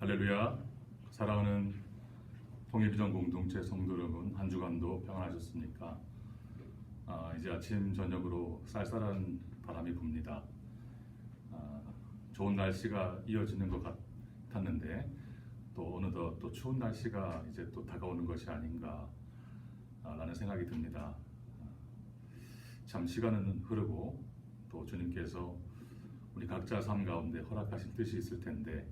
할렐루야. 사랑하는 통일비전 공동체 성도 여러분, 한 주간도 평안하셨습니까? 이제 아침 저녁으로 쌀쌀한 바람이 붑니다. 좋은 날씨가 이어지는 것 같았는데 또 어느덧 또 추운 날씨가 이제 또 다가오는 것이 아닌가 라는 생각이 듭니다. 참 시간은 흐르고 또 주님께서 우리 각자 삶 가운데 허락하신 뜻이 있을 텐데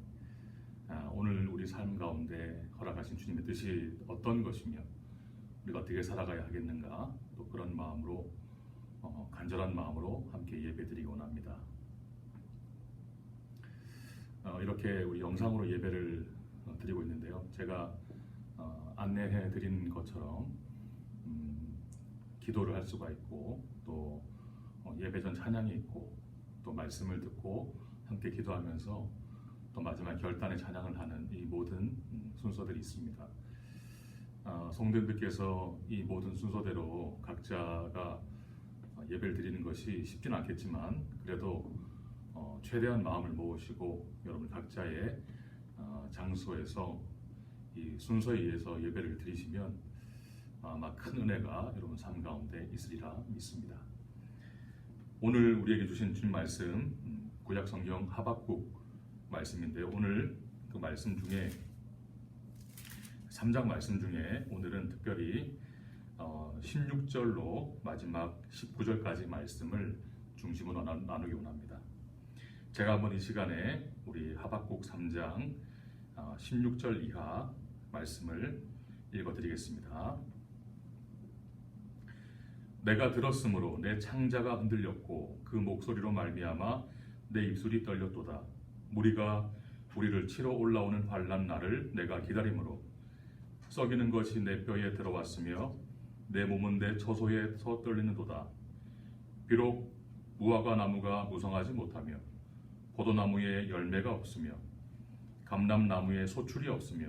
오늘 우리 삶 가운데 허락하신 주님의 뜻이 어떤 것이며 우리가 어떻게 살아가야 하겠는가, 또 그런 마음으로 간절한 마음으로 함께 예배드리기 원합니다. 이렇게 우리 영상으로 예배를 드리고 있는데요. 제가 안내해 드린 것처럼 기도를 할 수가 있고 또 예배 전 찬양이 있고 또 말씀을 듣고 함께 기도하면서 또 마지막 결단의 찬양을 하는 이 모든 순서들이 있습니다. 성도님들께서 이 모든 순서대로 각자가 예배를 드리는 것이 쉽지는 않겠지만 그래도 최대한 마음을 모으시고 여러분 각자의 장소에서 이 순서에 의해서 예배를 드리시면 아마 큰 은혜가 여러분 삶 가운데 있으리라 믿습니다. 오늘 우리에게 주신 주님 말씀 구약 성경 하박국 말씀인데요. 오늘 그 말씀 중에 3장 말씀 중에 오늘은 특별히 16절로 마지막 19절까지 말씀을 중심으로 나누기 원합니다. 제가 한번 이 시간에 우리 하박국 3장 16절 이하 말씀을 읽어드리겠습니다. 내가 들었으므로 내 창자가 흔들렸고 그 목소리로 말미암아 내 입술이 떨렸도다. 무리가 우리를 치러 올라오는 환난 날을 내가 기다림으로 썩이는 것이 내 뼈에 들어왔으며 내 몸은 내 처소에서 떨리는도다. 비록 무화과 나무가 무성하지 못하며 포도나무에 열매가 없으며 감람나무에 소출이 없으며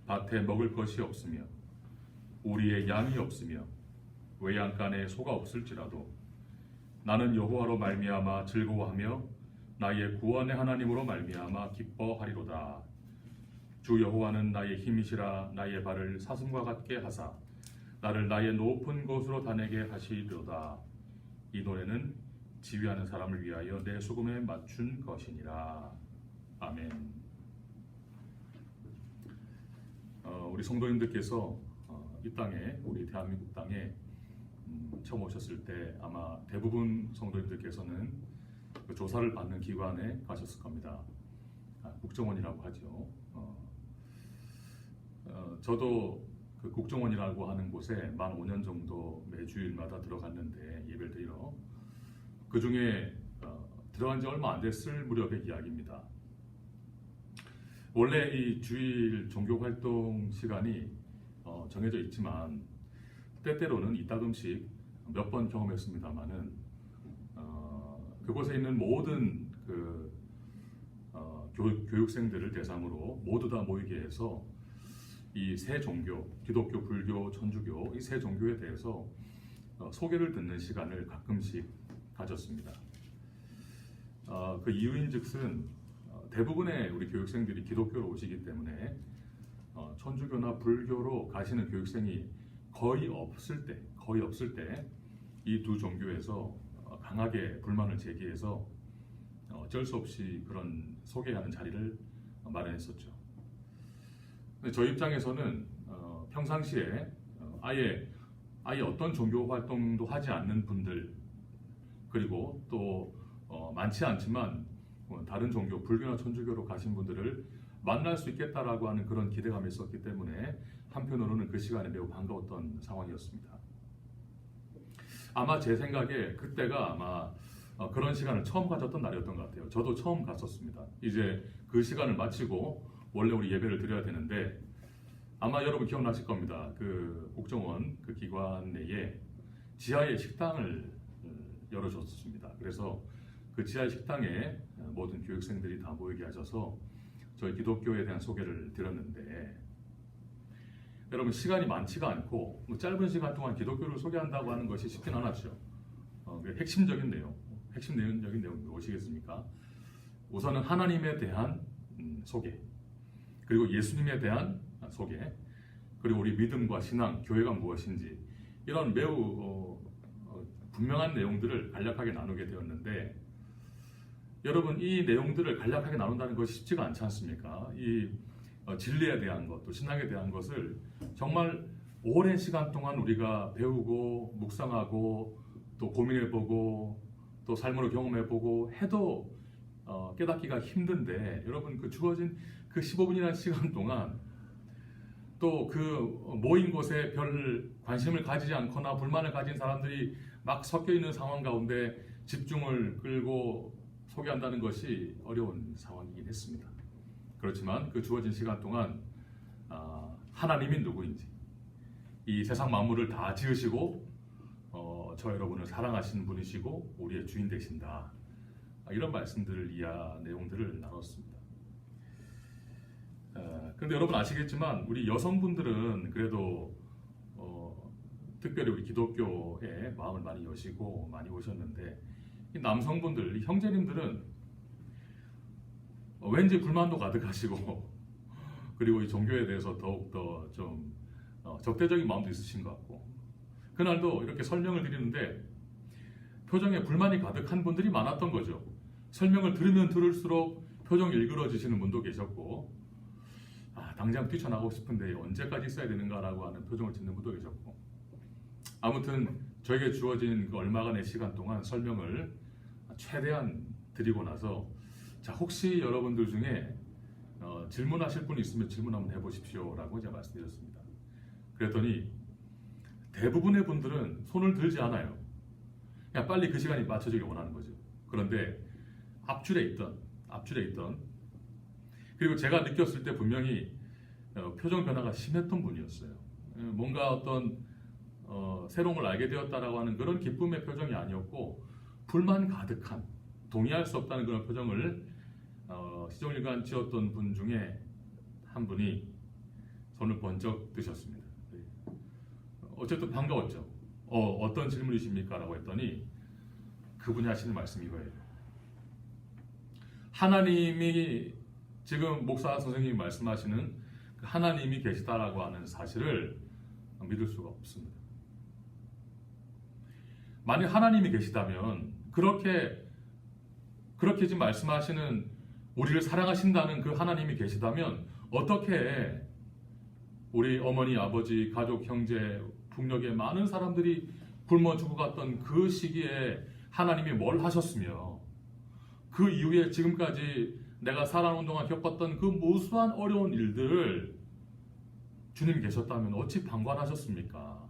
밭에 먹을 것이 없으며 우리의 양이 없으며 외양간에 소가 없을지라도 나는 여호와로 말미암아 즐거워하며 나의 구원의 하나님으로 말미암아 기뻐하리로다. 주 여호와는 나의 힘이시라. 나의 발을 사슴과 같게 하사 나를 나의 높은 곳으로 다니게 하시리로다. 이 노래는 지휘하는 사람을 위하여 내 수금에 맞춘 것이니라. 아멘. 우리 성도님들께서 이 땅에, 우리 대한민국 땅에 처음 오셨을 때 아마 대부분 성도님들께서는 그 조사를 받는 기관에 가셨을 겁니다. 국정원이라고 하죠. 저도 그 국정원이라고 하는 곳에 만 5년 정도 매주일마다 들어갔는데 예배를 드리러 그 중에 들어간 지 얼마 안 됐을 무렵의 이야기입니다. 원래 이 주일 종교활동 시간이 정해져 있지만 때때로는 이따금씩 몇 번 경험했습니다만은 그곳에 있는 모든 교육생들을 대상으로 모두 다 모이게 해서 이 세 종교, 기독교, 불교, 천주교 이 세 종교에 대해서 소개를 듣는 시간을 가끔씩 가졌습니다. 그 이유인즉슨 대부분의 우리 교육생들이 기독교로 오시기 때문에 천주교나 불교로 가시는 교육생이 거의 없을 때 이 두 종교에서 강하게 불만을 제기해서 어쩔 수 없이 그런 소개하는 자리를 마련했었죠. 근데 저희 입장에서는 평상시에 아예 어떤 종교 활동도 하지 않는 분들, 그리고 또 많지 않지만 다른 종교, 불교나 천주교로 가신 분들을 만날 수 있겠다라고 하는 그런 기대감이 있었기 때문에 한편으로는 그 시간에 매우 반가웠던 상황이었습니다. 아마 제 생각에 그때가 아마 그런 시간을 처음 가졌던 날이었던 것 같아요. 저도 처음 갔었습니다. 이제 그 시간을 마치고 원래 우리 예배를 드려야 되는데 아마 여러분 기억나실 겁니다. 그 국정원 그 기관 내에 지하에 식당을 열어줬습니다. 그래서 그 지하 식당에 모든 교육생들이 다 모이게 하셔서 저희 기독교에 대한 소개를 드렸는데 여러분 시간이 많지가 않고 짧은 시간 동안 기독교를 소개한다고 하는 것이 쉽진 않았죠. 핵심적인 내용이 무엇이겠습니까? 우선은 하나님에 대한 소개, 그리고 예수님에 대한 소개, 그리고 우리 믿음과 신앙, 교회가 무엇인지 이런 매우 분명한 내용들을 간략하게 나누게 되었는데, 여러분 이 내용들을 간략하게 나눈다는 것이 쉽지가 않지 않습니까? 이 진리에 대한 것, 또 신앙에 대한 것을 정말 오랜 시간 동안 우리가 배우고 묵상하고 또 고민해보고 또 삶으로 경험해보고 해도 깨닫기가 힘든데, 여러분 그 주어진 그 15분이라는 시간 동안 또 그 모인 곳에 별 관심을 가지지 않거나 불만을 가진 사람들이 막 섞여 있는 상황 가운데 집중을 끌고 소개한다는 것이 어려운 상황이긴 했습니다. 그렇지만 그 주어진 시간 동안 하나님이 누구인지, 이 세상 만물을 다 지으시고 저 여러분을 사랑하시는 분이시고 우리의 주인 되신다, 이런 말씀들을 내용들을 나눴습니다. 그런데 여러분 아시겠지만 우리 여성분들은 그래도 특별히 우리 기독교에 마음을 많이 여시고 많이 오셨는데, 이 남성분들, 이 형제님들은 왠지 불만도 가득하시고 그리고 이 종교에 대해서 더욱더 좀 적대적인 마음도 있으신 것 같고, 그날도 이렇게 설명을 드리는데 표정에 불만이 가득한 분들이 많았던 거죠. 설명을 들으면 들을수록 표정이 일그러지시는 분도 계셨고, 당장 뛰쳐나가고 싶은데 언제까지 있어야 되는가라고 하는 표정을 짓는 분도 계셨고, 아무튼 저에게 주어진 그 얼마간의 시간 동안 설명을 최대한 드리고 나서, 자 혹시 여러분들 중에 질문하실 분이 있으면 질문 한번 해보십시오 라고 제가 말씀드렸습니다. 그랬더니 대부분의 분들은 손을 들지 않아요. 그냥 빨리 그 시간이 맞춰지길 원하는 거죠. 그런데 앞줄에 있던 그리고 제가 느꼈을 때 분명히 표정 변화가 심했던 분이었어요. 뭔가 어떤 새로운 걸 알게 되었다라고 하는 그런 기쁨의 표정이 아니었고, 불만 가득한, 동의할 수 없다는 그런 표정을 시종일관 지었던 분 중에 한 분이 손을 번쩍 드셨습니다. 어쨌든 반가웠죠. 어떤 질문이십니까? 라고 했더니 그분이 하시는 말씀이 이거예요. 하나님이, 지금 목사 선생님이 말씀하시는 그 하나님이 계시다라고 하는 사실을 믿을 수가 없습니다. 만약 하나님이 계시다면 그렇게 지금 말씀하시는 우리를 사랑하신다는 그 하나님이 계시다면 어떻게 우리 어머니, 아버지, 가족, 형제, 북녘의 많은 사람들이 굶어 죽어갔던 그 시기에 하나님이 뭘 하셨으며, 그 이후에 지금까지 내가 살아오는 동안 겪었던 그 무수한 어려운 일들을 주님이 계셨다면 어찌 방관하셨습니까?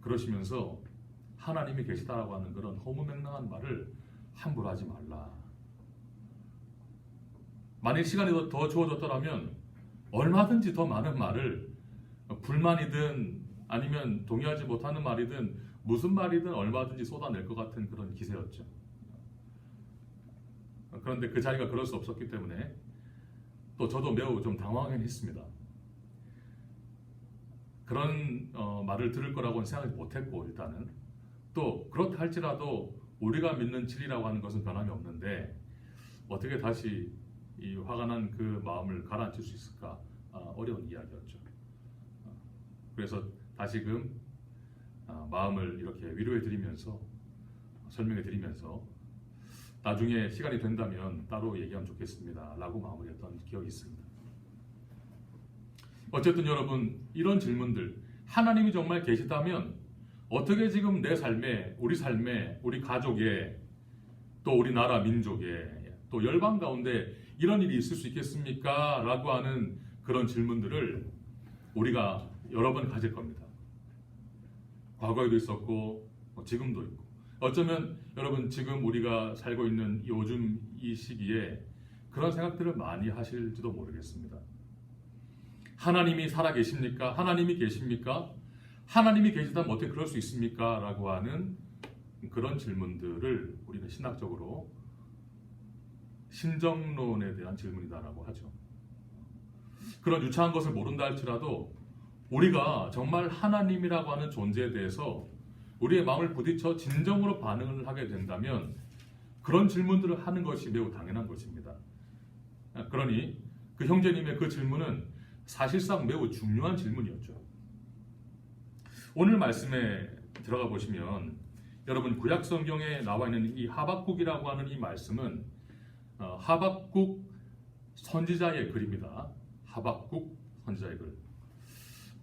그러시면서 하나님이 계시다라고 하는 그런 허무맹랑한 말을 함부로 하지 말라. 만일 시간이 더 주어졌더라면 얼마든지 더 많은 말을, 불만이든 아니면 동의하지 못하는 말이든 무슨 말이든 얼마든지 쏟아낼 것 같은 그런 기세였죠. 그런데 그 자리가 그럴 수 없었기 때문에 또 저도 매우 좀 당황하긴 했습니다. 그런 말을 들을 거라고는 생각하지 못했고, 일단은 또 그렇다 할지라도 우리가 믿는 진리라고 하는 것은 변함이 없는데 어떻게 다시 이 화가 난 그 마음을 가라앉힐 수 있을까? 어려운 이야기였죠. 그래서 다시금 마음을 이렇게 위로해 드리면서 설명해 드리면서 나중에 시간이 된다면 따로 얘기하면 좋겠습니다 라고 마무리했던 기억이 있습니다. 어쨌든 여러분, 이런 질문들, 하나님이 정말 계시다면 어떻게 지금 내 삶에, 우리 가족에, 또 우리나라 민족에, 또 열방 가운데 이런 일이 있을 수 있겠습니까? 라고 하는 그런 질문들을 우리가 여러 번 가질 겁니다. 과거에도 있었고 지금도 있고, 어쩌면 여러분 지금 우리가 살고 있는 요즘 이 시기에 그런 생각들을 많이 하실지도 모르겠습니다. 하나님이 살아계십니까? 하나님이 계십니까? 하나님이 계시다면 어떻게 그럴 수 있습니까? 라고 하는 그런 질문들을 우리는 신학적으로 신정론에 대한 질문이다라고 하죠. 그런 유창한 것을 모른다 할지라도 우리가 정말 하나님이라고 하는 존재에 대해서 우리의 마음을 부딪혀 진정으로 반응을 하게 된다면 그런 질문들을 하는 것이 매우 당연한 것입니다. 그러니 그 형제님의 그 질문은 사실상 매우 중요한 질문이었죠. 오늘 말씀에 들어가 보시면 여러분 구약 성경에 나와 있는 이 하박국이라고 하는 이 말씀은 하박국 선지자의 글입니다. 하박국 선지자의 글.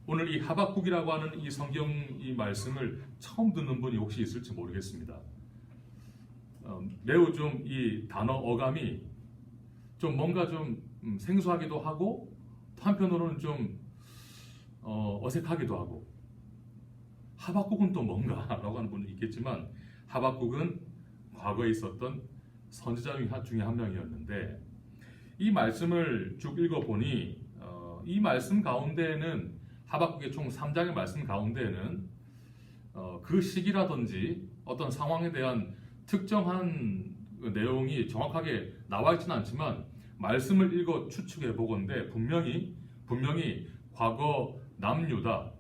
오늘 이 하박국이라고 하는 이 성경 이 말씀을 처음 듣는 분이 혹시 있을지 모르겠습니다. 매우 좀 이 단어 어감이 좀 뭔가 좀 생소하기도 하고 또 한편으로는 좀 어색하기도 하고 하박국은 또 뭔가라고 하는 분이 있겠지만 하박국은 과거에 있었던 선지자 중에 한 명이었는데 이 말씀을 쭉 읽어보니 이 말씀 가운데에는 하박국의 총 3장의 말씀 가운데에는 그 시기라든지 어떤 상황에 대한 특정한 내용이 정확하게 나와 있지는 않지만 말씀을 읽어 추측해 보건대 분명히 과거 남유다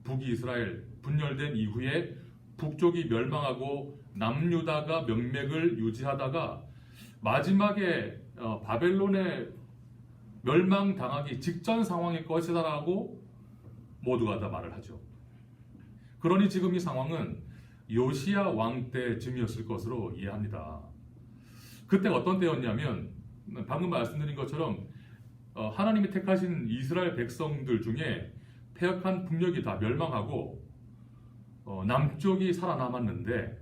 북이스라엘 분열된 이후에 북쪽이 멸망하고 남유다가 명맥을 유지하다가 마지막에 바벨론에 멸망당하기 직전 상황일 것이다라고 모두가 다 말을 하죠. 그러니 지금 이 상황은 요시야 왕 때쯤이었을 것으로 이해합니다. 그때 어떤 때였냐면 방금 말씀드린 것처럼 하나님이 택하신 이스라엘 백성들 중에 패역한 북녘이 다 멸망하고 남쪽이 살아남았는데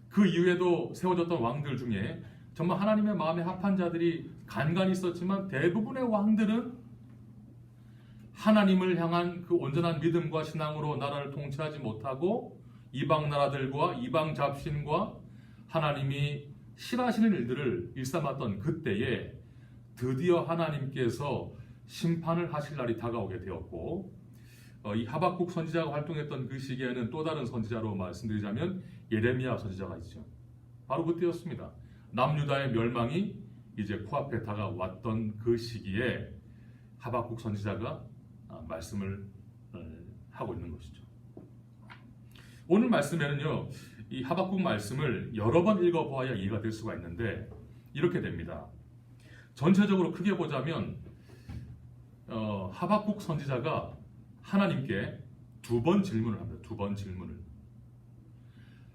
그 이후에도 세워졌던 왕들 중에 정말 하나님의 마음에 합한 자들이 간간히 있었지만 대부분의 왕들은 하나님을 향한 그 온전한 믿음과 신앙으로 나라를 통치하지 못하고 이방 나라들과 이방 잡신과 하나님이 싫어하시는 일들을 일삼았던 그때에 드디어 하나님께서 심판을 하실 날이 다가오게 되었고 이 하박국 선지자가 활동했던 그 시기에는 또 다른 선지자로 말씀드리자면 예레미야 선지자가 있죠. 바로 그때였습니다. 남유다의 멸망이 이제 코앞에 다가왔던 그 시기에 하박국 선지자가 말씀을 하고 있는 것이죠. 오늘 말씀에는요, 이 하박국 말씀을 여러 번 읽어보아야 이해가 될 수가 있는데 이렇게 됩니다. 전체적으로 크게 보자면 하박국 선지자가 하나님께 두 번 질문을 합니다. 두 번 질문을.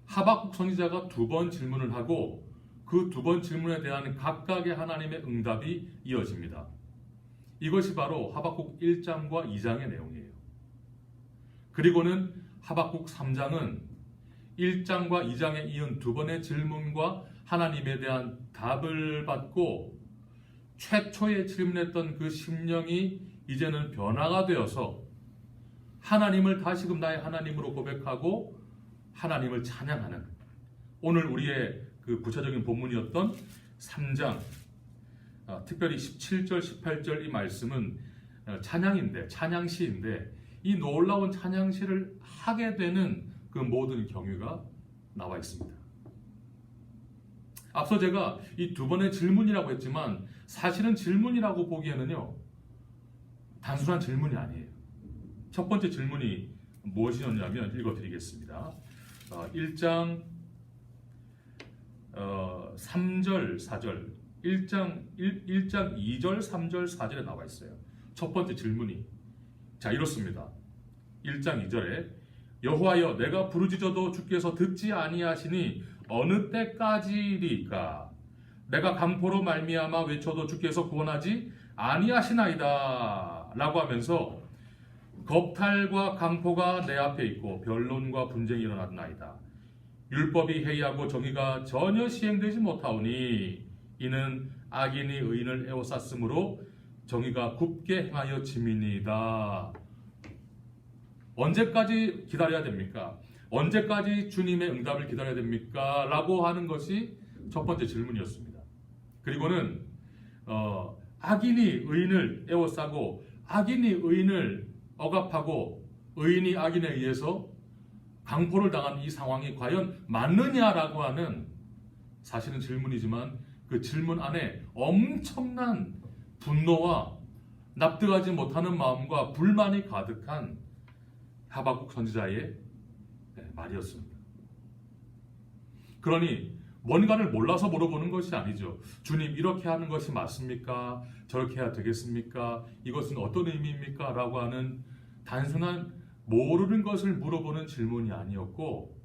하박국 선지자가 두 번 질문을 하고 그 두 번 질문에 대한 각각의 하나님의 응답이 이어집니다. 이것이 바로 하박국 1장과 2장의 내용이에요. 그리고는 하박국 3장은 1장과 2장에 이은 두 번의 질문과 하나님에 대한 답을 받고 최초에 질문했던 그 심령이 이제는 변화가 되어서 하나님을 다시금 나의 하나님으로 고백하고 하나님을 찬양하는 오늘 우리의 그 구체적인 본문이었던 3장 특별히 17절, 18절 이 말씀은 찬양인데 찬양시인데 이 놀라운 찬양시를 하게 되는 그 모든 경위가 나와 있습니다. 앞서 제가 이 두 번의 질문이라고 했지만 사실은 질문이라고 보기에는요 단순한 질문이 아니에요. 첫 번째 질문이 무엇이었냐면 읽어드리겠습니다. 1장 3절 4절 1장 2절 3절 4절에 나와 있어요. 첫 번째 질문이 자 이렇습니다. 1장 2절에 여호와여 내가 부르짖어도 주께서 듣지 아니하시니 어느 때까지리까 내가 강포로 말미암아 외쳐도 주께서 구원하지 아니하시나이다 라고 하면서 겁탈과 강포가 내 앞에 있고 변론과 분쟁이 일어났나이다. 율법이 해이하고 정의가 전혀 시행되지 못하오니 이는 악인이 의인을 에워쌌으므로 정의가 굽게 행하여 짐이니이다. 언제까지 기다려야 됩니까? 언제까지 주님의 응답을 기다려야 됩니까? 라고 하는 것이 첫 번째 질문이었습니다. 그리고는 악인이 의인을 에워싸고 악인이 의인을 억압하고 의인이 악인에 의해서 강포를 당한 이 상황이 과연 맞느냐라고 하는 사실은 질문이지만 그 질문 안에 엄청난 분노와 납득하지 못하는 마음과 불만이 가득한 하박국 선지자의 말이었습니다. 그러니 뭔가를 몰라서 물어보는 것이 아니죠. 주님, 이렇게 하는 것이 맞습니까? 저렇게 해야 되겠습니까? 이것은 어떤 의미입니까? 라고 하는 단순한 모르는 것을 물어보는 질문이 아니었고,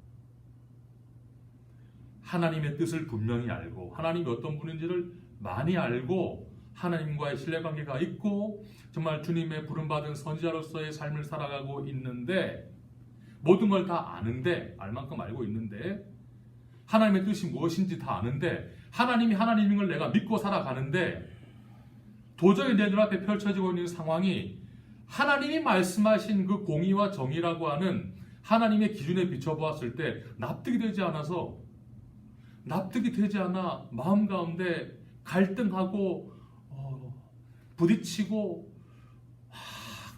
하나님의 뜻을 분명히 알고 하나님이 어떤 분인지를 많이 알고 하나님과의 신뢰관계가 있고 정말 주님의 부름받은 선지자로서의 삶을 살아가고 있는데, 모든 걸 다 아는데, 알 만큼 알고 있는데, 하나님의 뜻이 무엇인지 다 아는데, 하나님이 하나님인 걸 내가 믿고 살아가는데, 도저히 내 눈앞에 펼쳐지고 있는 상황이 하나님이 말씀하신 그 공의와 정의라고 하는 하나님의 기준에 비춰보았을 때 납득이 되지 않아 마음 가운데 갈등하고 부딪히고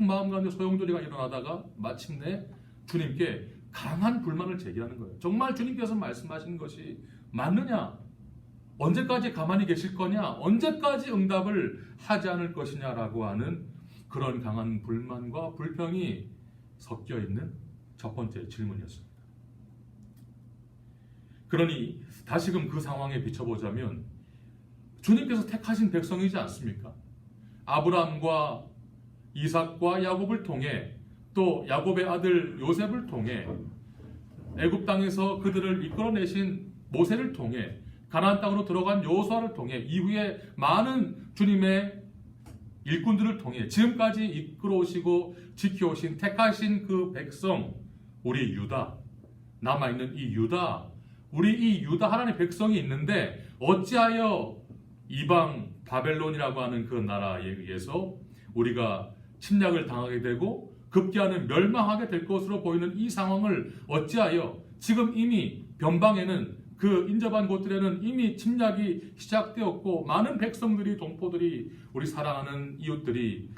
마음 가운데 소용돌이가 일어나다가 마침내 주님께 강한 불만을 제기하는 거예요. 정말 주님께서 말씀하신 것이 맞느냐? 언제까지 가만히 계실 거냐? 언제까지 응답을 하지 않을 것이냐라고 하는 그런 강한 불만과 불평이 섞여 있는 첫 번째 질문이었습니다. 그러니 다시금 그 상황에 비춰보자면 주님께서 택하신 백성이지 않습니까? 아브라함과 이삭과 야곱을 통해, 또 야곱의 아들 요셉을 통해, 애굽 땅에서 그들을 이끌어내신 모세를 통해, 가나안 땅으로 들어간 여호수아를 통해, 이후에 많은 주님의 일꾼들을 통해 지금까지 이끌어오시고 지켜오신 택하신 그 백성, 우리 유다, 남아있는 이 유다, 우리 이 유다 하나님의 백성이 있는데 어찌하여 이방 바벨론이라고 하는 그 나라에 의해서 우리가 침략을 당하게 되고 급기야는 멸망하게 될 것으로 보이는 이 상황을 어찌하여 지금 이미 변방에는 그 인접한 곳들에는 이미 침략이 시작되었고 많은 백성들이, 동포들이, 우리 사랑하는 이웃들이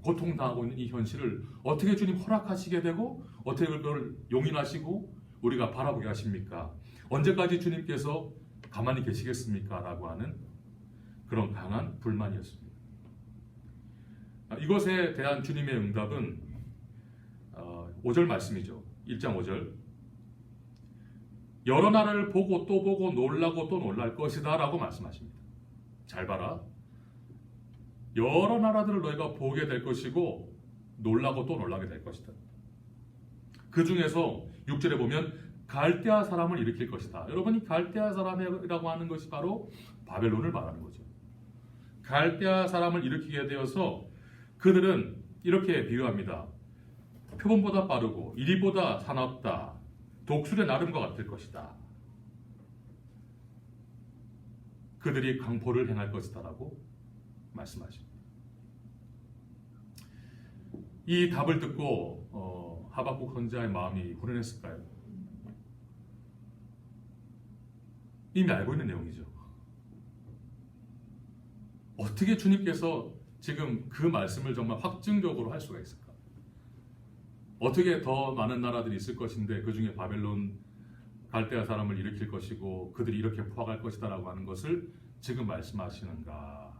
고통당하고 있는 이 현실을 어떻게 주님 허락하시게 되고 어떻게 그걸 용인하시고 우리가 바라보게 하십니까? 언제까지 주님께서 가만히 계시겠습니까? 라고 하는 그런 강한 불만이었습니다. 이것에 대한 주님의 응답은 5절 말씀이죠. 1장 5절. 여러 나라를 보고 또 보고 놀라고 또 놀랄 것이다 라고 말씀하십니다. 잘 봐라. 여러 나라들을 너희가 보게 될 것이고 놀라고 또 놀라게 될 것이다. 그 중에서 6절에 보면 갈대아 사람을 일으킬 것이다. 여러분이 갈대아 사람이라고 하는 것이 바로 바벨론을 말하는 거죠. 갈대아 사람을 일으키게 되어서 그들은 이렇게 비유합니다. 표범보다 빠르고 이리보다 사납다. 독수리의 나름과 같을 것이다. 그들이 강포를 행할 것이다 라고 말씀하십니다. 이 답을 듣고 하박국 선지자의 마음이 후련했을까요? 이미 알고 있는 내용이죠. 어떻게 주님께서 지금 그 말씀을 정말 확증적으로 할 수가 있을까? 어떻게 더 많은 나라들이 있을 것인데 그 중에 바벨론 갈대아 사람을 일으킬 것이고 그들이 이렇게 포악할 것이다 라고 하는 것을 지금 말씀하시는가?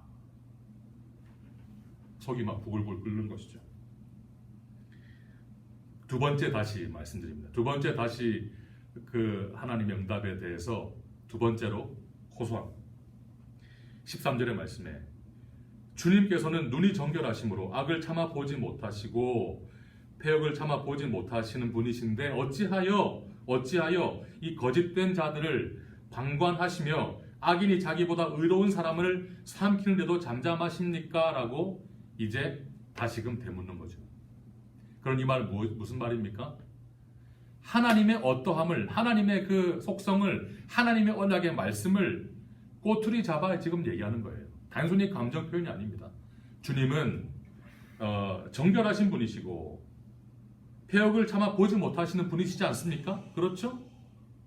속이 막 부글부글 끓는 것이죠. 두 번째 다시 말씀드립니다. 두 번째 다시 그 하나님의 응답에 대해서 두 번째로 호소합니다. 13절의 말씀에 주님께서는 눈이 정결하심으로 악을 참아 보지 못하시고 패역을 참아 보지 못하시는 분이신데 어찌하여 이 거짓된 자들을 방관하시며 악인이 자기보다 의로운 사람을 삼키는데도 잠잠하십니까? 라고 이제 다시금 되묻는 거죠. 그럼 이 말 무슨 말입니까? 하나님의 어떠함을, 하나님의 그 속성을, 하나님의 언약의 말씀을 꼬투리 잡아 지금 얘기하는 거예요. 단순히 감정 표현이 아닙니다. 주님은 정결하신 분이시고 패역을 참아 보지 못하시는 분이시지 않습니까? 그렇죠?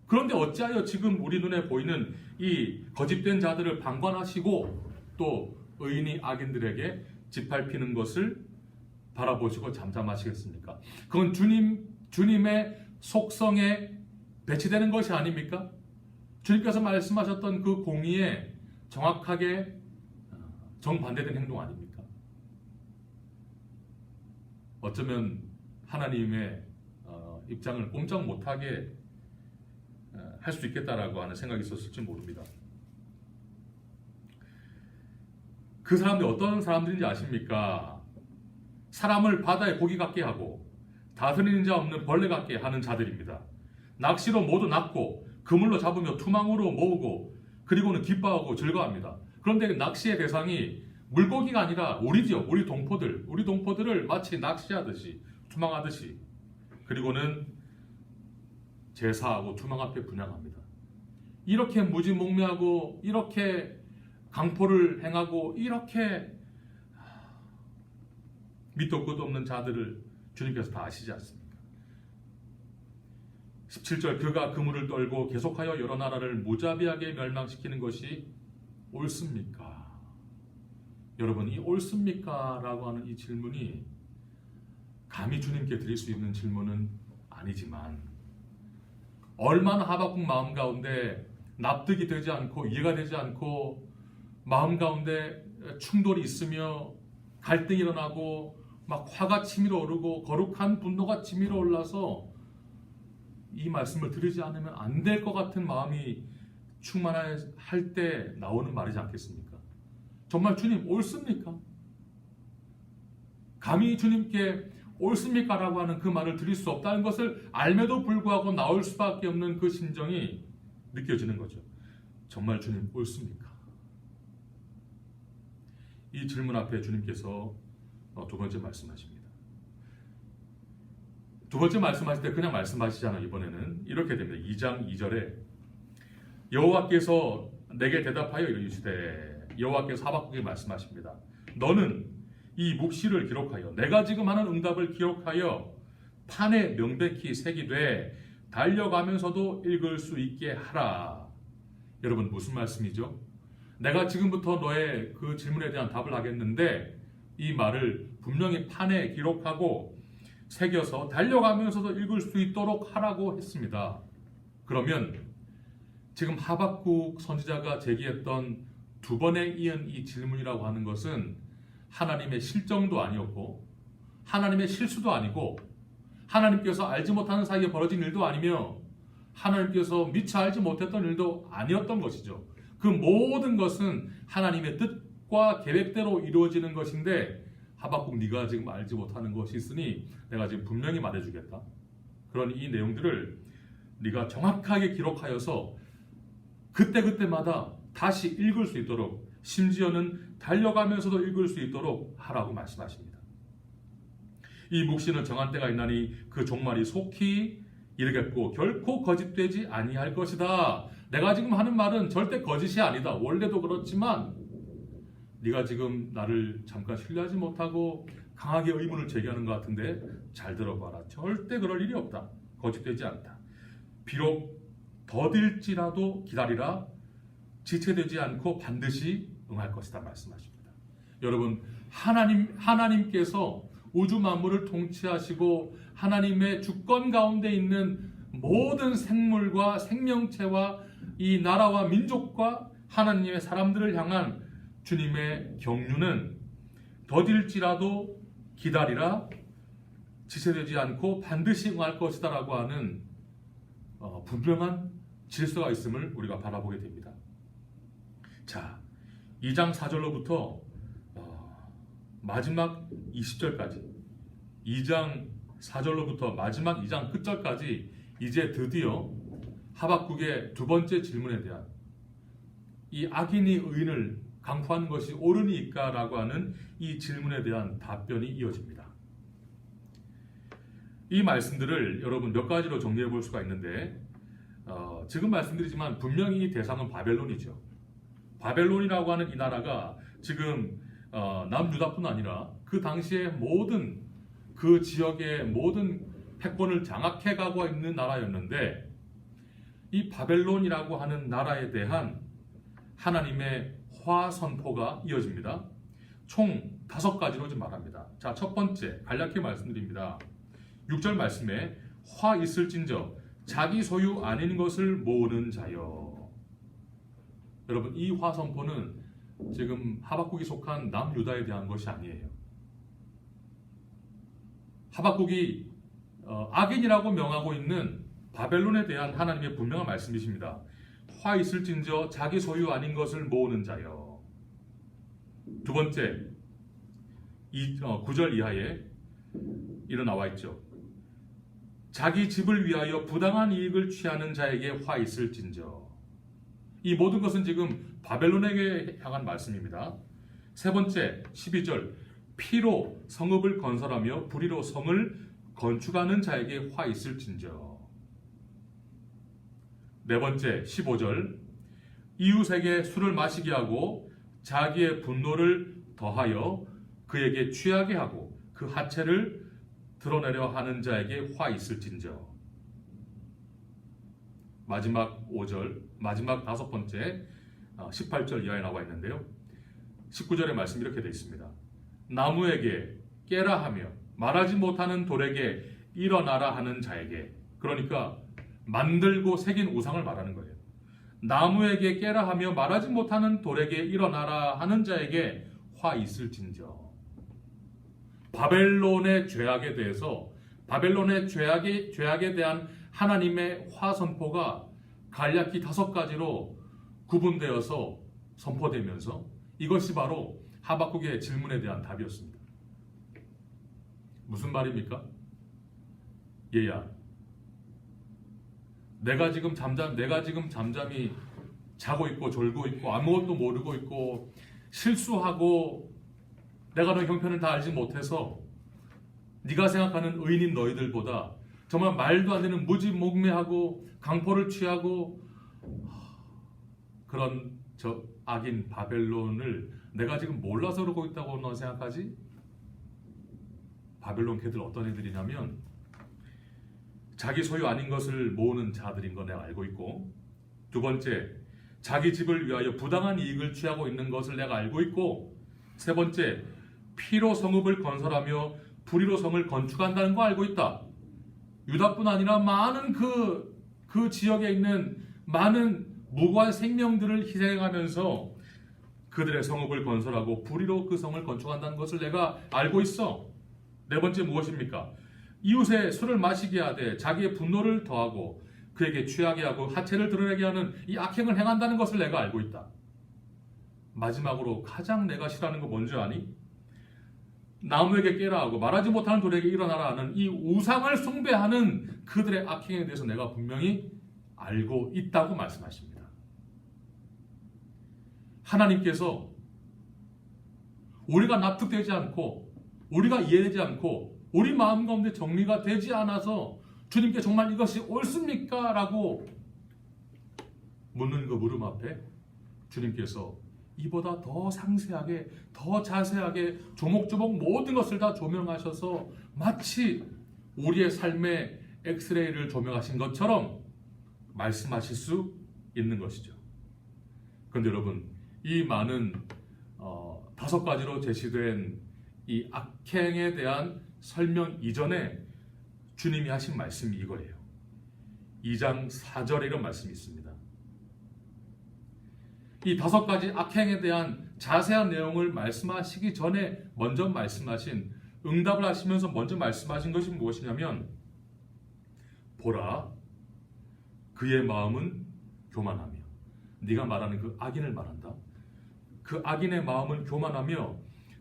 그런데 어찌하여 지금 우리 눈에 보이는 이 거짓된 자들을 방관하시고 또 의인이 악인들에게 짓밟히는 것을 바라보시고 잠잠하시겠습니까? 그건 주님의 속성에 배치되는 것이 아닙니까? 주님께서 말씀하셨던 그 공의에 정확하게 정반대된 행동 아닙니까? 어쩌면 하나님의 입장을 꼼짝 못하게 할 수 있겠다라고 하는 생각이 있었을지 모릅니다. 그 사람들이 어떤 사람들인지 아십니까? 사람을 바다의 고기 같게 하고 다스리는 자 없는 벌레 같게 하는 자들입니다. 낚시로 모두 낚고 그물로 잡으며 투망으로 모으고 그리고는 기뻐하고 즐거워합니다. 그런데 낚시의 대상이 물고기가 아니라 우리죠. 우리 동포들을 마치 낚시하듯이 투망하듯이 그리고는 제사하고 투망 앞에 분향합니다. 이렇게 무지몽매하고 이렇게 강포를 행하고 이렇게 밑도 끝도 없는 자들을 주님께서 다 아시지 않습니까? 17절 그가 그물을 떨고 계속하여 여러 나라를 무자비하게 멸망시키는 것이 옳습니까? 여러분, 이 옳습니까? 라고 하는 이 질문이 감히 주님께 드릴 수 있는 질문은 아니지만 얼마나 하박국 마음 가운데 납득이 되지 않고 이해가 되지 않고 마음 가운데 충돌이 있으며 갈등이 일어나고 막 화가 치밀어 오르고 거룩한 분노가 치밀어 올라서 이 말씀을 들으지 않으면 안 될 것 같은 마음이 충만할 때 나오는 말이지 않겠습니까? 정말 주님 옳습니까? 감히 주님께 옳습니까? 라고 하는 그 말을 드릴 수 없다는 것을 알매도 불구하고 나올 수밖에 없는 그 심정이 느껴지는 거죠. 정말 주님 옳습니까? 이 질문 앞에 주님께서 두 번째 말씀하십니다. 두 번째 말씀하실 때 그냥 말씀하시잖아요. 이번에는 이렇게 됩니다. 2장 2절에 여호와께서 내게 대답하여 이르시되 여호와께서 하박국에게 말씀하십니다. 너는 이 묵시를 기록하여 내가 지금 하는 응답을 기록하여 판에 명백히 새기되 달려가면서도 읽을 수 있게 하라. 여러분 무슨 말씀이죠? 내가 지금부터 너의 그 질문에 대한 답을 하겠는데 이 말을 분명히 판에 기록하고 새겨서 달려가면서도 읽을 수 있도록 하라고 했습니다. 그러면 지금 하박국 선지자가 제기했던 두 번에 이은 이 질문이라고 하는 것은 하나님의 실정도 아니었고 하나님의 실수도 아니고 하나님께서 알지 못하는 사이에 벌어진 일도 아니며 하나님께서 미처 알지 못했던 일도 아니었던 것이죠. 그 모든 것은 하나님의 뜻과 계획대로 이루어지는 것인데 하박국 네가 지금 알지 못하는 것이 있으니 내가 지금 분명히 말해주겠다. 그런 이 내용들을 네가 정확하게 기록하여서 그때그때마다 다시 읽을 수 있도록 심지어는 달려가면서도 읽을 수 있도록 하라고 말씀하십니다. 이 묵시는 정한 때가 있나니 그 종말이 속히 이르겠고 결코 거짓되지 아니할 것이다. 내가 지금 하는 말은 절대 거짓이 아니다. 원래도 그렇지만 네가 지금 나를 잠깐 신뢰하지 못하고 강하게 의문을 제기하는 것 같은데 잘 들어봐라. 절대 그럴 일이 없다. 거짓되지 않다. 비록 더딜지라도 기다리라. 지체되지 않고 반드시 응할 것이다 말씀하십니다. 여러분 하나님께서 우주 만물을 통치하시고 하나님의 주권 가운데 있는 모든 생물과 생명체와 이 나라와 민족과 하나님의 사람들을 향한 주님의 경륜은 더딜지라도 기다리라 지체되지 않고 반드시 응할 것이다 라고 하는 분명한 질서가 있음을 우리가 바라보게 됩니다. 자, 2장 4절로부터 마지막 20절까지 2장 4절로부터 마지막 2장 끝절까지 이제 드디어 하박국의 두 번째 질문에 대한 이 악인이 의인을 강포하는 것이 옳으니까 라고 하는 이 질문에 대한 답변이 이어집니다. 이 말씀들을 여러분 몇 가지로 정리해 볼 수가 있는데 지금 말씀드리지만 분명히 이 대상은 바벨론이죠. 바벨론이라고 하는 이 나라가 지금 남유다뿐 아니라 그 당시에 모든 그 지역의 모든 패권을 장악해 가고 있는 나라였는데 이 바벨론이라고 하는 나라에 대한 하나님의 화 선포가 이어집니다. 총 5가지로 좀 말합니다. 자, 첫 번째 간략히 말씀드립니다. 6절 말씀에 화 있을진저 자기 소유 아닌 것을 모으는 자여. 여러분 이 화 선포는 지금 하박국이 속한 남유다에 대한 것이 아니에요. 하박국이 악인이라고 명하고 있는 바벨론에 대한 하나님의 분명한 말씀이십니다. 화 있을진저 자기 소유 아닌 것을 모으는 자여. 두 번째, 9절 이하에 이런 나와 있죠. 자기 집을 위하여 부당한 이익을 취하는 자에게 화 있을진저. 이 모든 것은 지금 바벨론에게 향한 말씀입니다. 세 번째, 12절. 피로 성읍을 건설하며 불의로 성을 건축하는 자에게 화 있을진저. 네 번째, 15절. 이웃에게 술을 마시게 하고 자기의 분노를 더하여 그에게 취하게 하고 그 하체를 드러내려 하는 자에게 화 있을진저. 마지막 5절, 마지막 다섯 번째, 18절 이하에 나와 있는데요. 19절의 말씀 이렇게 되어 있습니다. 나무에게 깨라 하며 말하지 못하는 돌에게 일어나라 하는 자에게. 그러니까 만들고 새긴 우상을 말하는 거예요. 나무에게 깨라 하며 말하지 못하는 돌에게 일어나라 하는 자에게 화 있을진저. 바벨론의 죄악에 대해서, 바벨론의 죄악에 대한 하나님의 화 선포가 간략히 5가지로 구분되어서 선포되면서 이것이 바로 하박국의 질문에 대한 답이었습니다. 무슨 말입니까? 얘야, 내가 지금 잠잠히 자고 있고 졸고 있고 아무것도 모르고 있고 실수하고 내가 너 형편을 다 알지 못해서 네가 생각하는 의인인 너희들보다 정말 말도 안 되는 무지몽매하고 강포를 취하고 그런 저 악인 바벨론을 내가 지금 몰라서 그러고 있다고 너 생각하지? 바벨론 걔들 어떤 애들이냐면 자기 소유 아닌 것을 모으는 자들인 거 내가 알고 있고, 두 번째, 자기 집을 위하여 부당한 이익을 취하고 있는 것을 내가 알고 있고, 세 번째, 피로 성읍을 건설하며 불의로 성을 건축한다는 거 알고 있다. 유다뿐 아니라 많은 그 지역에 있는 많은 무고한 생명들을 희생하면서 그들의 성읍을 건설하고 불의로 그 성을 건축한다는 것을 내가 알고 있어. 네 번째 무엇입니까? 이웃의 술을 마시게 하되 자기의 분노를 더하고 그에게 취하게 하고 하체를 드러내게 하는 이 악행을 행한다는 것을 내가 알고 있다. 마지막으로 가장 내가 싫어하는 거 뭔지 아니? 나무에게 깨라 하고 말하지 못하는 돌에게 일어나라 하는 이 우상을 숭배하는 그들의 악행에 대해서 내가 분명히 알고 있다고 말씀하십니다. 하나님께서 우리가 납득되지 않고 우리가 이해되지 않고 우리 마음 가운데 정리가 되지 않아서 주님께 정말 이것이 옳습니까? 라고 묻는 그 물음 앞에 주님께서 이보다 더 상세하게, 더 자세하게 조목조목 모든 것을 다 조명하셔서 마치 우리의 삶의 엑스레이를 조명하신 것처럼 말씀하실 수 있는 것이죠. 그런데 여러분, 이 많은 5가지로 제시된 이 악행에 대한 설명 이전에 주님이 하신 말씀이 이거예요. 2장 4절에 이런 말씀이 있습니다. 이 5가지 악행에 대한 자세한 내용을 말씀하시기 전에 먼저 말씀하신, 응답을 하시면서 먼저 말씀하신 것이 무엇이냐면, 보라, 그의 마음은 교만하며, 네가 말하는 그 악인을 말한다. 그 악인의 마음은 교만하며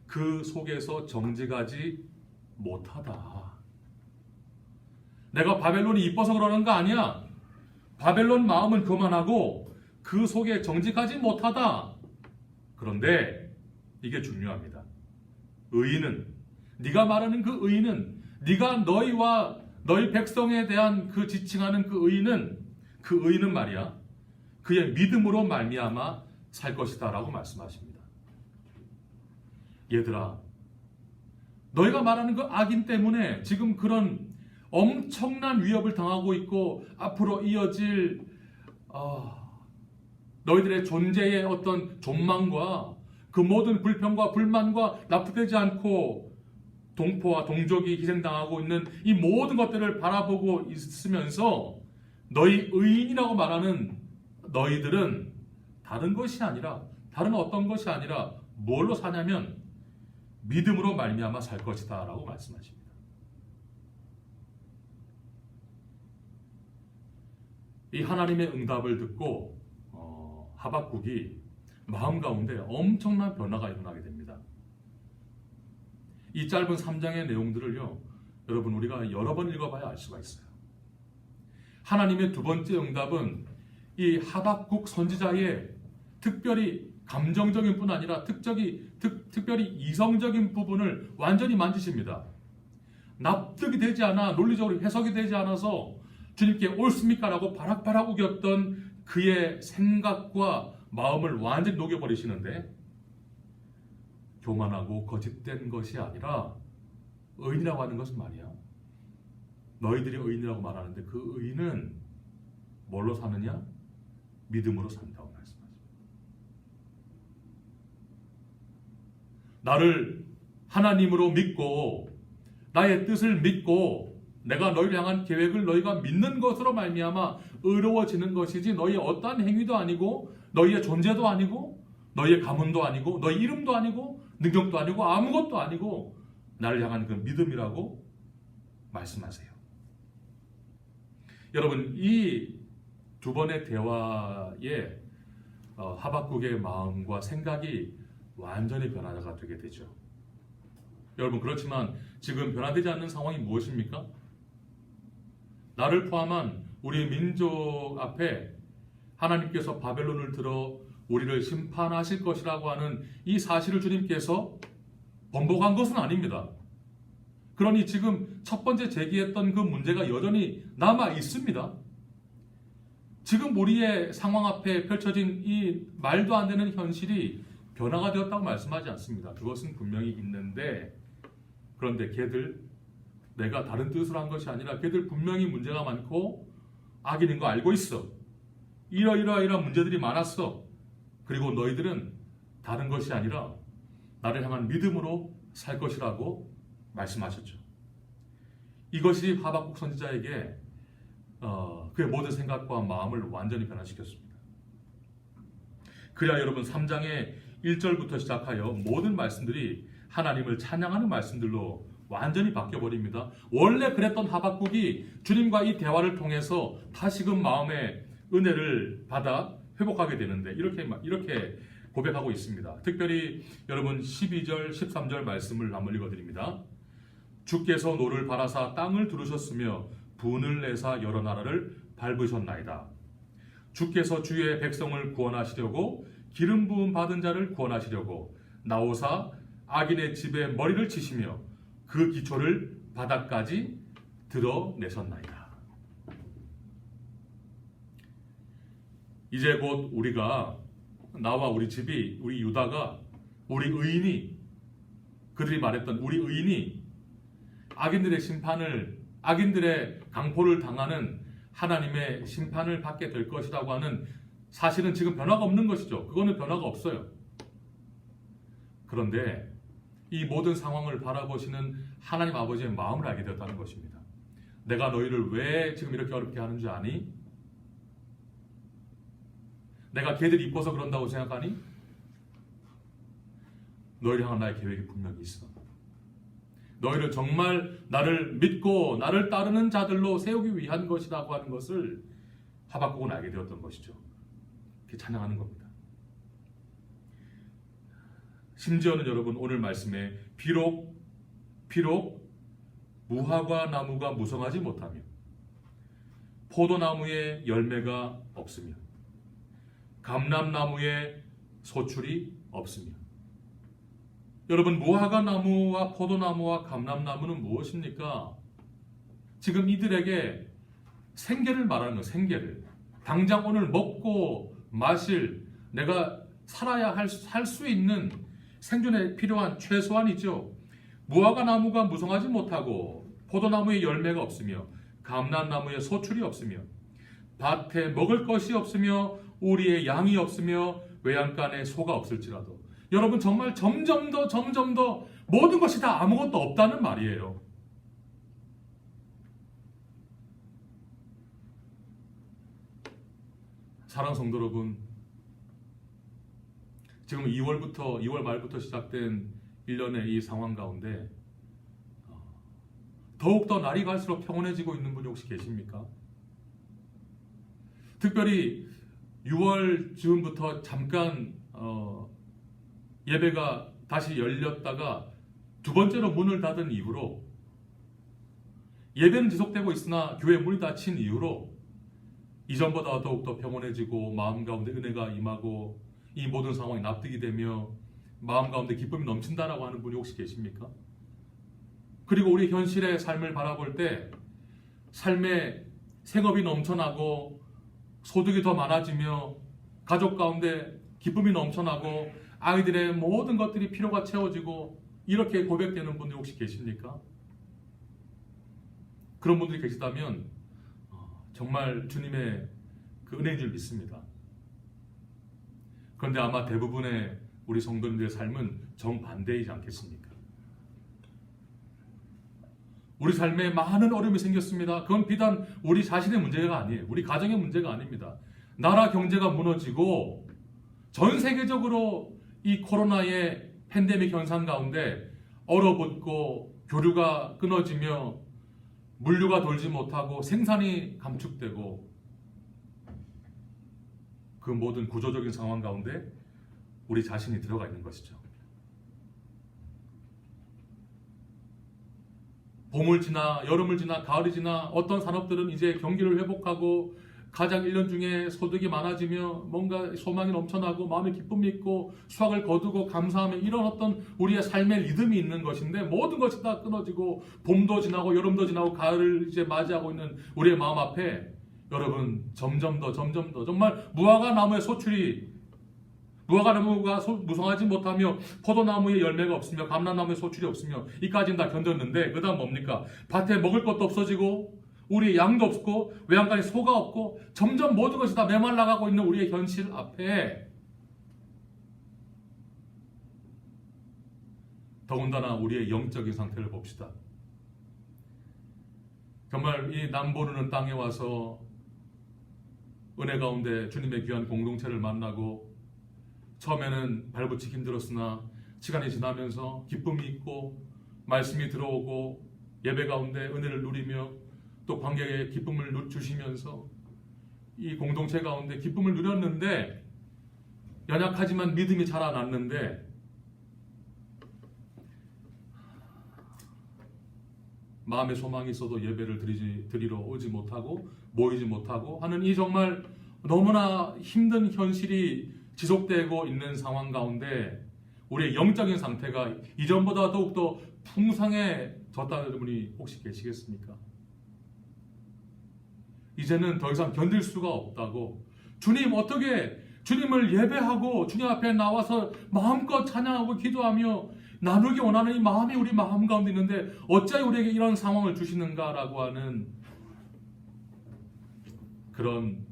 그 속에서 정직하지 못하다. 내가 바벨론이 이뻐서 그러는 거 아니야. 바벨론 마음은 교만하고 그 속에 정직하지 못하다. 그런데 이게 중요합니다. 의인은, 네가 말하는 그 의인은, 네가 너희와 너희 백성에 대한 그 지칭하는 그 의인은 말이야, 그의 믿음으로 말미암아 살 것이다 라고 말씀하십니다. 얘들아, 너희가 말하는 그 악인 때문에 지금 그런 엄청난 위협을 당하고 있고 앞으로 이어질 너희들의 존재의 어떤 존망과 그 모든 불평과 불만과 납득되지 않고 동포와 동족이 희생당하고 있는 이 모든 것들을 바라보고 있으면서 너희 의인이라고 말하는 너희들은 다른 것이 아니라, 다른 어떤 것이 아니라 뭘로 사냐면 믿음으로 말미암아 살 것이다 라고 말씀하십니다. 이 하나님의 응답을 듣고 하박국이 마음 가운데 엄청난 변화가 일어나게 됩니다. 이 짧은 3장의 내용들을요, 여러분 우리가 여러 번 읽어봐야 알 수가 있어요. 하나님의 두 번째 응답은 이 하박국 선지자의 특별히 감정적인 뿐 아니라 특별히 이성적인 부분을 완전히 만지십니다. 납득이 되지 않아, 논리적으로 해석이 되지 않아서 주님께 옳습니까? 라고 바락바락 우겼던 그의 생각과 마음을 완전히 녹여버리시는데, 교만하고 거짓된 것이 아니라 의인이라고 하는 것은 말이야, 너희들이 의인이라고 말하는데 그 의인은 뭘로 사느냐? 믿음으로 산다고 말씀하십니다. 나를 하나님으로 믿고 나의 뜻을 믿고 내가 너희를 향한 계획을 너희가 믿는 것으로 말미암아 의로워지는 것이지, 너희의 어떠한 행위도 아니고 너희의 존재도 아니고 너희의 가문도 아니고 너희 이름도 아니고 능력도 아니고 아무것도 아니고 나를 향한 그 믿음이라고 말씀하세요. 여러분, 이 두 번의 대화에 하박국의 마음과 생각이 완전히 변화가 되게 되죠. 여러분, 그렇지만 지금 변화되지 않는 상황이 무엇입니까? 나를 포함한 우리 민족 앞에 하나님께서 바벨론을 들어 우리를 심판하실 것이라고 하는 이 사실을 주님께서 번복한 것은 아닙니다. 그러니 지금 첫 번째 제기했던 그 문제가 여전히 남아 있습니다. 지금 우리의 상황 앞에 펼쳐진 이 말도 안 되는 현실이 변화가 되었다고 말씀하지 않습니다. 그것은 분명히 있는데, 그런데 걔들, 내가 다른 뜻으로 한 것이 아니라 걔들 분명히 문제가 많고 악인인 거 알고 있어. 이러이러이러한 문제들이 많았어. 그리고 너희들은 다른 것이 아니라 나를 향한 믿음으로 살 것이라고 말씀하셨죠. 이것이 하박국 선지자에게 그의 모든 생각과 마음을 완전히 변화시켰습니다. 그래야 여러분 3장의 1절부터 시작하여 모든 말씀들이 하나님을 찬양하는 말씀들로 완전히 바뀌어버립니다. 원래 그랬던 하박국이 주님과 이 대화를 통해서 다시금 마음의 은혜를 받아 회복하게 되는데, 이렇게 고백하고 있습니다. 특별히 여러분 12절, 13절 말씀을 한번 읽어드립니다. 주께서 노를 바라사 땅을 두르셨으며 분을 내사 여러 나라를 밟으셨나이다. 주께서 주의 백성을 구원하시려고 기름 부음 받은 자를 구원하시려고 나오사 악인의 집에 머리를 치시며 그 기초를 바닥까지 드러내셨나이다. 이제 곧 우리가, 나와 우리 집이, 우리 유다가, 우리 의인이, 그들이 말했던 우리 의인이 악인들의 심판을, 악인들의 강포를 당하는 하나님의 심판을 받게 될 것이라고 하는 사실은 지금 변화가 없는 것이죠. 그거는 변화가 없어요. 그런데 이 모든 상황을 바라보시는 하나님 아버지의 마음을 알게 되었다는 것입니다. 내가 너희를 왜 지금 이렇게 어렵게 하는 줄 아니? 내가 걔들이 이뻐서 그런다고 생각하니? 너희를 향한 나의 계획이 분명히 있어. 너희를 정말 나를 믿고 나를 따르는 자들로 세우기 위한 것이라고 하는 것을 하박국은 알게 되었던 것이죠. 이렇게 찬양하는 겁니다. 심지어는 여러분 오늘 말씀에 비록 무화과 나무가 무성하지 못하며 포도나무에 열매가 없으며 감람나무에 소출이 없으며, 여러분 무화과 나무와 포도나무와 감람나무는 무엇입니까? 지금 이들에게 생계를 말하는 거예요. 생계를. 당장 오늘 먹고 마실, 내가 살아야 살 수 있는 생존에 필요한 최소한이죠. 무화과 나무가 무성하지 못하고 포도나무에 열매가 없으며 감람나무에 소출이 없으며 밭에 먹을 것이 없으며 우리의 양이 없으며 외양간에 소가 없을지라도, 여러분 정말 점점 더 모든 것이 다 아무것도 없다는 말이에요. 사랑하는 성도 여러분, 지금 2월 말부터 시작된 1년의 이 상황 가운데 더욱더 날이 갈수록 평온해지고 있는 분이 혹시 계십니까? 특별히 6월 즈음부터 잠깐 예배가 다시 열렸다가 두 번째로 문을 닫은 이후로 예배는 지속되고 있으나 교회 문이 닫힌 이후로 이전보다 더욱더 평온해지고 마음 가운데 은혜가 임하고 이 모든 상황이 납득이 되며 마음 가운데 기쁨이 넘친다라고 하는 분이 혹시 계십니까? 그리고 우리 현실의 삶을 바라볼 때 삶에 생업이 넘쳐나고 소득이 더 많아지며 가족 가운데 기쁨이 넘쳐나고 아이들의 모든 것들이 필요가 채워지고 이렇게 고백되는 분들이 혹시 계십니까? 그런 분들이 계시다면 정말 주님의 그 은혜인 줄 믿습니다. 그런데 아마 대부분의 우리 성도님들의 삶은 정반대이지 않겠습니까? 우리 삶에 많은 어려움이 생겼습니다. 그건 비단 우리 자신의 문제가 아니에요. 우리 가정의 문제가 아닙니다. 나라 경제가 무너지고 전 세계적으로 이 코로나의 팬데믹 현상 가운데 얼어붙고 교류가 끊어지며 물류가 돌지 못하고 생산이 감축되고 그 모든 구조적인 상황 가운데 우리 자신이 들어가 있는 것이죠. 봄을 지나 여름을 지나 가을이 지나 어떤 산업들은 이제 경기를 회복하고 가장 1년 중에 소득이 많아지며 뭔가 소망이 넘쳐나고 마음의 기쁨이 있고 수확을 거두고 감사하며 이런 어떤 우리의 삶의 리듬이 있는 것인데 모든 것이 다 끊어지고 봄도 지나고 여름도 지나고 가을을 이제 맞이하고 있는 우리의 마음 앞에 여러분 점점 더 정말 무화과 나무의 소출이 무화과 나무가 무성하지 못하며 포도나무에 열매가 없으며 감람나무에 소출이 없으며 이까지는 다 견뎠는데 그 다음 뭡니까? 밭에 먹을 것도 없어지고 우리의 양도 없고 외양간에 소가 없고 점점 모든 것이 다 메말라가고 있는 우리의 현실 앞에 더군다나 우리의 영적인 상태를 봅시다. 정말 이 남보르는 땅에 와서 은혜 가운데 주님의 귀한 공동체를 만나고 처음에는 발붙이기 힘들었으나 시간이 지나면서 기쁨이 있고 말씀이 들어오고 예배 가운데 은혜를 누리며 또 관객의 기쁨을 주시면서 이 공동체 가운데 기쁨을 누렸는데 연약하지만 믿음이 자라났는데 마음의 소망이 있어도 예배를 드리러 오지 못하고 모이지 못하고 하는 이 정말 너무나 힘든 현실이 지속되고 있는 상황 가운데 우리의 영적인 상태가 이전보다 더욱더 풍성해졌다는 분이 혹시 계시겠습니까? 이제는 더 이상 견딜 수가 없다고 주님 어떻게 주님을 예배하고 주님 앞에 나와서 마음껏 찬양하고 기도하며 나누기 원하는 이 마음이 우리 마음 가운데 있는데 어찌하여 우리에게 이런 상황을 주시는가라고 하는 그런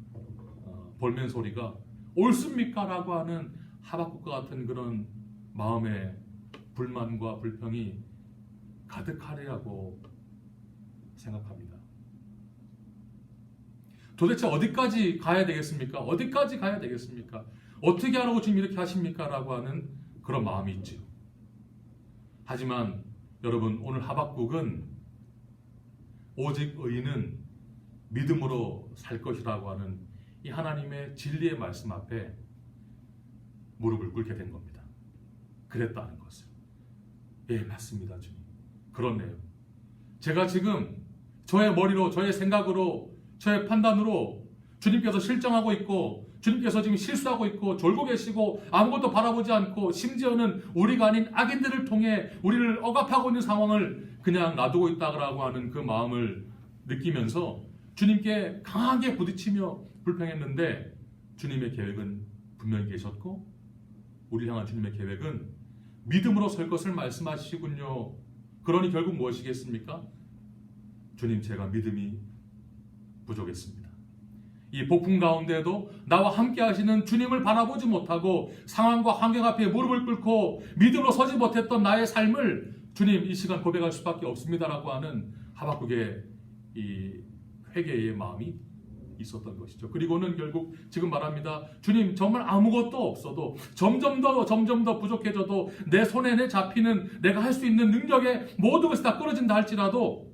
볼멘 소리가 옳습니까? 라고 하는 하박국과 같은 그런 마음의 불만과 불평이 가득하리라고 생각합니다. 도대체 어디까지 가야 되겠습니까? 어디까지 가야 되겠습니까? 어떻게 하라고 지금 이렇게 하십니까? 라고 하는 그런 마음이 있죠. 하지만 여러분 오늘 하박국은 오직 의인은 믿음으로 살 것이라고 하는 이 하나님의 진리의 말씀 앞에 무릎을 꿇게 된 겁니다. 그랬다는 것을. 예, 맞습니다, 주님. 그렇네요. 제가 지금 저의 머리로, 저의 생각으로, 저의 판단으로 주님께서 실정하고 있고 주님께서 지금 실수하고 있고 졸고 계시고 아무것도 바라보지 않고 심지어는 우리가 아닌 악인들을 통해 우리를 억압하고 있는 상황을 그냥 놔두고 있다고 하는 그 마음을 느끼면서 주님께 강하게 부딪히며 불평했는데 주님의 계획은 분명히 계셨고 우리를 향한 주님의 계획은 믿음으로 설 것을 말씀하시군요. 그러니 결국 무엇이겠습니까? 주님 제가 믿음이 부족했습니다. 이 폭풍 가운데에도 나와 함께 하시는 주님을 바라보지 못하고 상황과 환경 앞에 무릎을 꿇고 믿음으로 서지 못했던 나의 삶을 주님 이 시간 고백할 수밖에 없습니다라고 하는 하박국의 이 회개의 마음이 있었던 것이죠. 그리고는 결국 지금 말합니다. 주님 정말 아무것도 없어도 점점 더 부족해져도 내 손에 내 잡히는 내가 할 수 있는 능력에 모든 것이 다 끊어진다 할지라도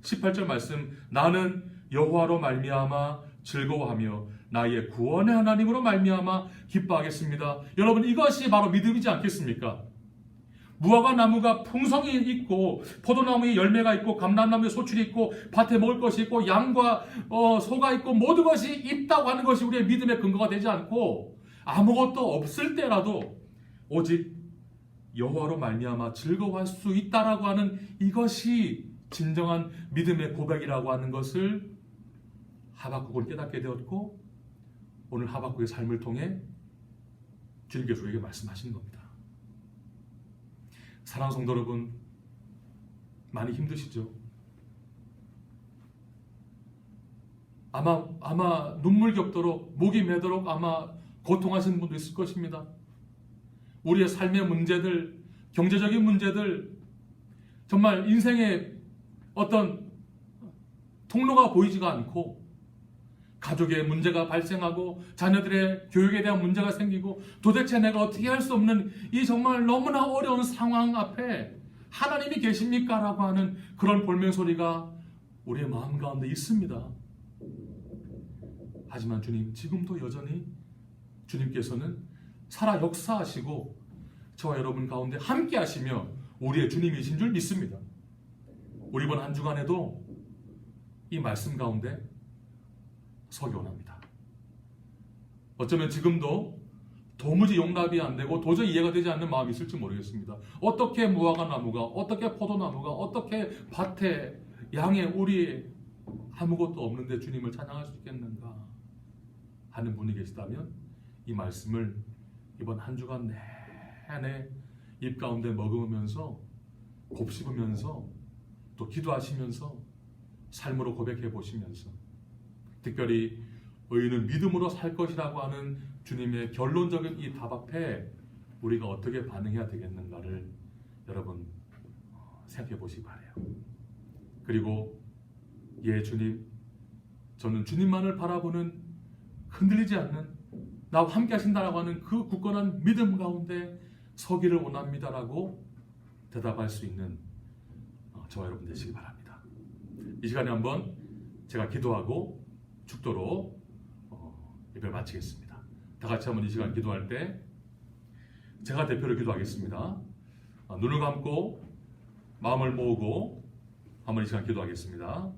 18절 말씀 나는 여호와로 말미암아 즐거워하며 나의 구원의 하나님으로 말미암아 기뻐하겠습니다. 여러분, 이것이 바로 믿음이지 않겠습니까? 무화과 나무가 풍성이 있고 포도나무에 열매가 있고 감람나무에 소출이 있고 밭에 먹을 것이 있고 양과 소가 있고 모든 것이 있다고 하는 것이 우리의 믿음의 근거가 되지 않고, 아무것도 없을 때라도 오직 여호와로 말미암아 즐거워할 수 있다라고 하는 이것이 진정한 믿음의 고백이라고 하는 것을 하박국은 깨닫게 되었고, 오늘 하박국의 삶을 통해 주님께서 우리에게 말씀하시는 겁니다. 사랑하는 성도 여러분, 많이 힘드시죠? 아마 눈물 겹도록 목이 메도록 아마 고통하시는 분도 있을 것입니다. 우리의 삶의 문제들, 경제적인 문제들, 정말 인생의 어떤 통로가 보이지가 않고 가족의 문제가 발생하고 자녀들의 교육에 대한 문제가 생기고 도대체 내가 어떻게 할 수 없는 이 정말 너무나 어려운 상황 앞에 하나님이 계십니까? 라고 하는 그런 볼멘소리가 우리의 마음 가운데 있습니다. 하지만 주님, 지금도 여전히 주님께서는 살아 역사하시고 저와 여러분 가운데 함께 하시며 우리의 주님이신 줄 믿습니다. 우리 이번 한 주간에도 이 말씀 가운데 서기 원합니다. 어쩌면 지금도 도무지 용납이 안 되고 도저히 이해가 되지 않는 마음이 있을지 모르겠습니다. 어떻게 무화과 나무가, 어떻게 포도나무가, 어떻게 밭에 양의 우리 아무것도 없는데 주님을 찬양할 수 있겠는가 하는 분이 계시다면 이 말씀을 이번 한 주간 내내 입 가운데 머금으면서 곱씹으면서 또 기도하시면서 삶으로 고백해 보시면서, 특별히 의인은 믿음으로 살 것이라고 하는 주님의 결론적인 이 답 앞에 우리가 어떻게 반응해야 되겠는가를 여러분 생각해 보시기 바라요. 그리고 주님, 저는 주님만을 바라보는 흔들리지 않는 나와 함께 하신다라고 하는 그 굳건한 믿음 가운데 서기를 원합니다라고 대답할 수 있는 저와 여러분 되시기 바랍니다. 이 시간에 한번 제가 기도하고 축도로 예배를 마치겠습니다. 다 같이 한번 이 시간 기도할 때 제가 대표로 기도하겠습니다. 눈을 감고 마음을 모으고 한번 이 시간 기도하겠습니다.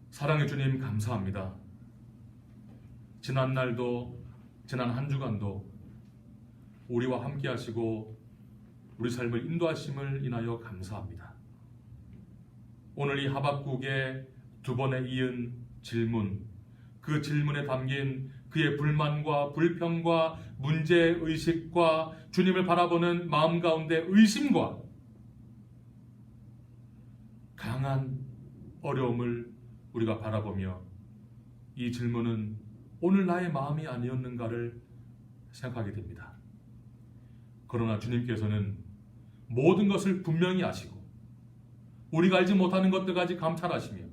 사랑의 주님, 감사합니다. 지난 날도, 지난 한 주간도 우리와 함께 하시고 우리 삶을 인도하심을 인하여 감사합니다. 오늘 이 하박국의 두 번에 이은 질문, 그 질문에 담긴 그의 불만과 불평과 문제의식과 주님을 바라보는 마음 가운데 의심과 강한 어려움을 우리가 바라보며 이 질문은 오늘 나의 마음이 아니었는가를 생각하게 됩니다. 그러나 주님께서는 모든 것을 분명히 아시고 우리가 알지 못하는 것들까지 감찰하시며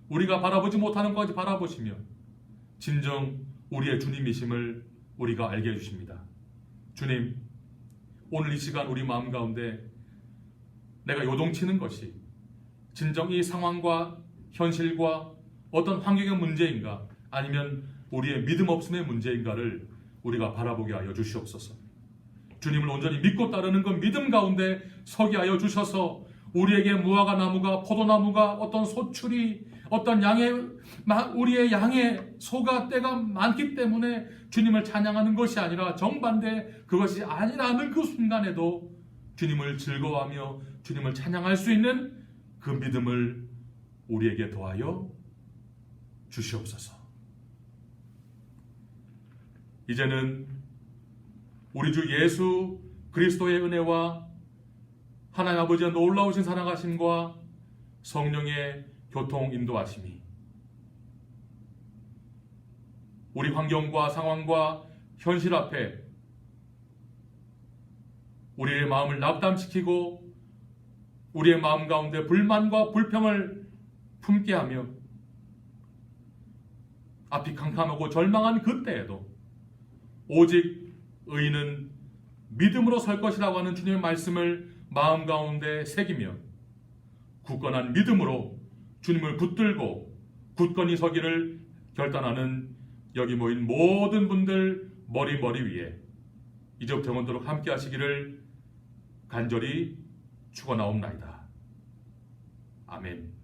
우리가 바라보지 못하는 것까지 바라보시며 진정 우리의 주님이심을 우리가 알게 해주십니다. 주님, 오늘 이 시간 우리 마음 가운데 내가 요동치는 것이 진정 이 상황과 현실과 어떤 환경의 문제인가, 아니면 우리의 믿음 없음의 문제인가를 우리가 바라보게 하여 주시옵소서. 주님을 온전히 믿고 따르는 그 믿음 가운데 서게 하여 주셔서 우리에게 무화과 나무가, 포도나무가, 어떤 소출이, 어떤 우리의 양의 소가 때가 많기 때문에 주님을 찬양하는 것이 아니라 정반대 그것이 아니라는 그 순간에도 주님을 즐거워하며 주님을 찬양할 수 있는 그 믿음을 우리에게 더하여 주시옵소서. 이제는 우리 주 예수 그리스도의 은혜와 하나님 아버지의 놀라우신 사랑하심과 성령의 교통 인도하심이 우리 환경과 상황과 현실 앞에 우리의 마음을 낙담시키고 우리의 마음 가운데 불만과 불평을 품게 하며 앞이 캄캄하고 절망한 그때에도 오직 의인은 믿음으로 설 것이라고 하는 주님의 말씀을 마음 가운데 새기며 굳건한 믿음으로 주님을 붙들고 굳건히 서기를 결단하는 여기 모인 모든 분들 머리 위에 이제부터 영원토록 함께 하시기를 간절히 축원하옵나이다. 아멘.